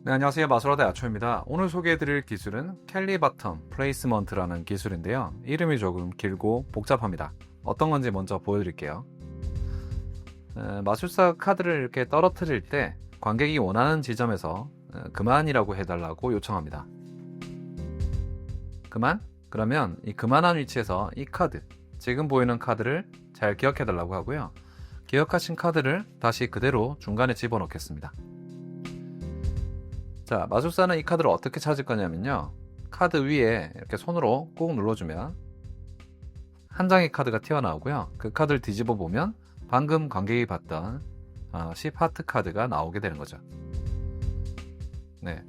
네, 안녕하세요. 마술하다 야초입니다. 오늘 소개해드릴 기술은 켈리 바텀 플레이스먼트라는 기술인데요. 이름이 조금 길고 복잡합니다. 어떤 건지 먼저 보여드릴게요. 마술사 카드를 이렇게 떨어뜨릴 때 관객이 원하는 지점에서 그만이라고 해달라고 요청합니다. 그만? 그러면 이 그만한 위치에서 이 카드, 지금 보이는 카드를 잘 기억해달라고 하고요. 기억하신 카드를 다시 그대로 중간에 집어넣겠습니다. 자, 마술사는 이 카드를 어떻게 찾을 거냐면요. 카드 위에 이렇게 손으로 꾹 눌러주면 한 장의 카드가 튀어나오고요. 그 카드를 뒤집어 보면 방금 관객이 봤던 10 하트 카드가 나오게 되는 거죠. 네,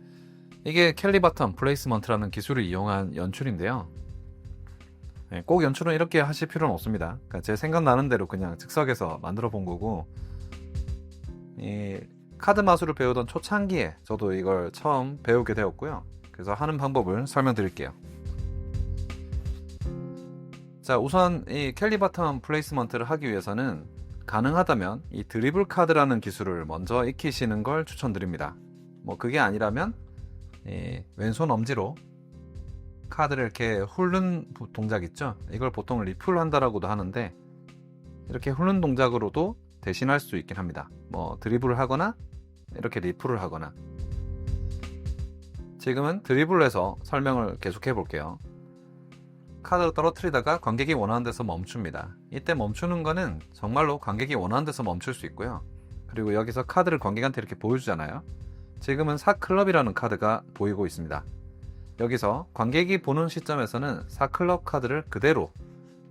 이게 켈리 바텀 플레이스먼트라는 기술을 이용한 연출인데요. 네, 꼭 연출은 이렇게 하실 필요는 없습니다. 그러니까 제 생각나는 대로 그냥 즉석에서 만들어 본 거고, 이 카드 마술을 배우던 초창기에 저도 이걸 처음 배우게 되었고요. 그래서 하는 방법을 설명드릴게요. 자, 우선 이 켈리 바텀 플레이스먼트를 하기 위해서는 가능하다면 이 드리블 카드라는 기술을 먼저 익히시는 걸 추천드립니다. 뭐 그게 아니라면 왼손 엄지로 카드를 이렇게 훑는 동작 있죠? 이걸 보통 리플 한다라고도 하는데, 이렇게 훑는 동작으로도 대신할 수 있긴 합니다. 뭐 드리블을 하거나 이렇게 리플을 하거나. 지금은 드리블을 해서 설명을 계속해 볼게요. 카드를 떨어뜨리다가 관객이 원하는 데서 멈춥니다. 이때 멈추는 거는 정말로 관객이 원하는 데서 멈출 수 있고요. 그리고 여기서 카드를 관객한테 이렇게 보여주잖아요. 지금은 4클럽이라는 카드가 보이고 있습니다. 여기서 관객이 보는 시점에서는 4클럽 카드를 그대로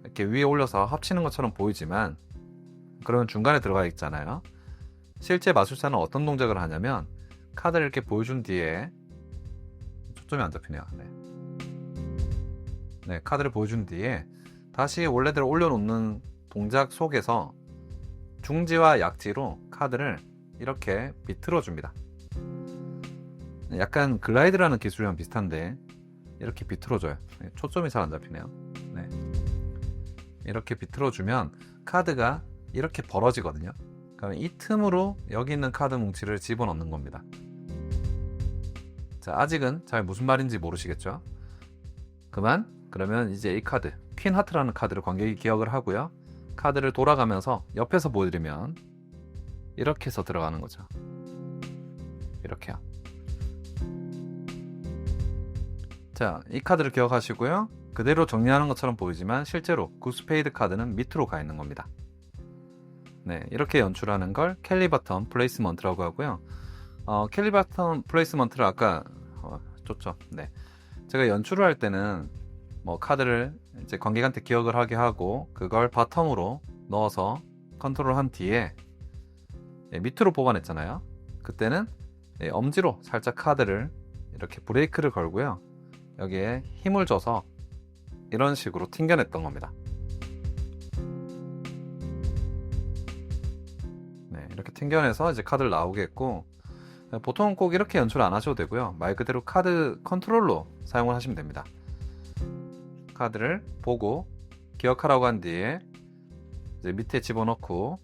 이렇게 위에 올려서 합치는 것처럼 보이지만, 그러면 중간에 들어가 있잖아요. 실제 마술사는 어떤 동작을 하냐면 카드를 이렇게 보여준 뒤에, 초점이 안 잡히네요. 네, 카드를 보여준 뒤에 다시 원래대로 올려놓는 동작 속에서 중지와 약지로 카드를 이렇게 비틀어 줍니다. 약간 글라이드라는 기술이랑 비슷한데 이렇게 비틀어줘요. 초점이 잘 안 잡히네요. 네. 이렇게 비틀어주면 카드가 이렇게 벌어지거든요. 그럼 이 틈으로 여기 있는 카드 뭉치를 집어넣는 겁니다. 자, 아직은 잘 무슨 말인지 모르시겠죠? 그러면 이제 이 카드, 퀸 하트라는 카드를 관객이 기억을 하고요. 카드를 돌아가면서 옆에서 보여드리면 이렇게 해서 들어가는 거죠. 이렇게요. 자, 이 카드를 기억하시고요. 그대로 정리하는 것처럼 보이지만 실제로 9스페이드 카드는 밑으로 가 있는 겁니다. 네, 이렇게 연출하는 걸 켈리 바텀 플레이스먼트라고 하고요. 켈리 바텀 플레이스먼트를 아까 줬죠. 네, 제가 연출을 할 때는 뭐 카드를 이제 관객한테 기억을 하게 하고 그걸 바텀으로 넣어서 컨트롤한 뒤에 밑으로 뽑아냈잖아요. 그때는 엄지로 살짝 카드를 이렇게 브레이크를 걸고요. 여기에 힘을 줘서 이런 식으로 튕겨냈던 겁니다. 네, 이렇게 튕겨내서 이제 카드를 나오게 했고, 보통은 꼭 이렇게 연출 안 하셔도 되고요. 말 그대로 카드 컨트롤로 사용을 하시면 됩니다. 카드를 보고 기억하라고 한 뒤에 이제 밑에 집어넣고,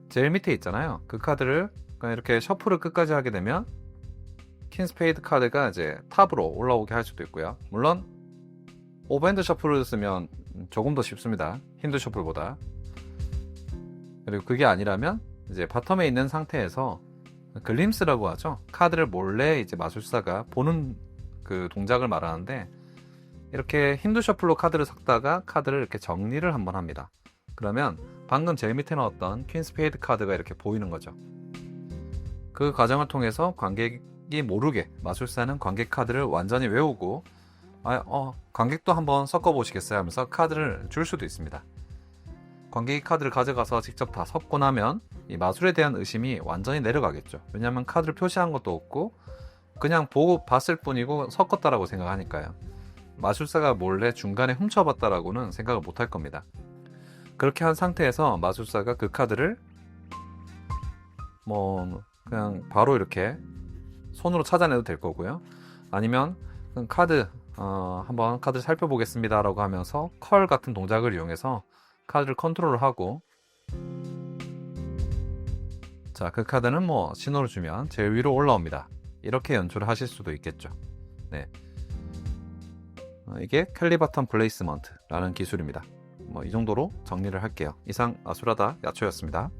제일 밑에 있잖아요. 그 카드를 그냥 이렇게 셔플을 끝까지 하게 되면 퀸 스페이드 카드가 이제 탑으로 올라오게 할 수도 있고요. 물론 오버핸드 셔플을 쓰면 조금 더 쉽습니다. 힌드 셔플보다. 그리고 그게 아니라면 이제 바텀에 있는 상태에서 글림스라고 하죠. 카드를 몰래 이제 마술사가 보는 그 동작을 말하는데, 이렇게 힌드 셔플로 카드를 섞다가 카드를 이렇게 정리를 한번 합니다. 그러면 방금 제일 밑에 넣었던 퀸 스페이드 카드가 이렇게 보이는 거죠. 그 과정을 통해서 관객이 모르게 마술사는 관객 카드를 완전히 외우고 관객도 한번 섞어 보시겠어요 하면서 카드를 줄 수도 있습니다. 관객이 카드를 가져가서 직접 다 섞고 나면 이 마술에 대한 의심이 완전히 내려가겠죠. 왜냐하면 카드를 표시한 것도 없고 그냥 보고 봤을 뿐이고 섞었다라고 생각하니까요. 마술사가 몰래 중간에 훔쳐봤다라고는 생각을 못 할 겁니다. 그렇게 한 상태에서 마술사가 그 카드를 뭐 그냥 바로 이렇게 손으로 찾아내도 될 거고요. 아니면 카드 한번 카드 살펴보겠습니다 라고 하면서 컬 같은 동작을 이용해서 카드를 컨트롤을 하고, 자, 그 카드는 뭐 신호를 주면 제일 위로 올라옵니다. 이렇게 연출을 하실 수도 있겠죠. 네. 이게 캘리 버튼 플레이스먼트라는 기술입니다. 이 정도로 정리를 할게요. 이상 아수라다 야초였습니다.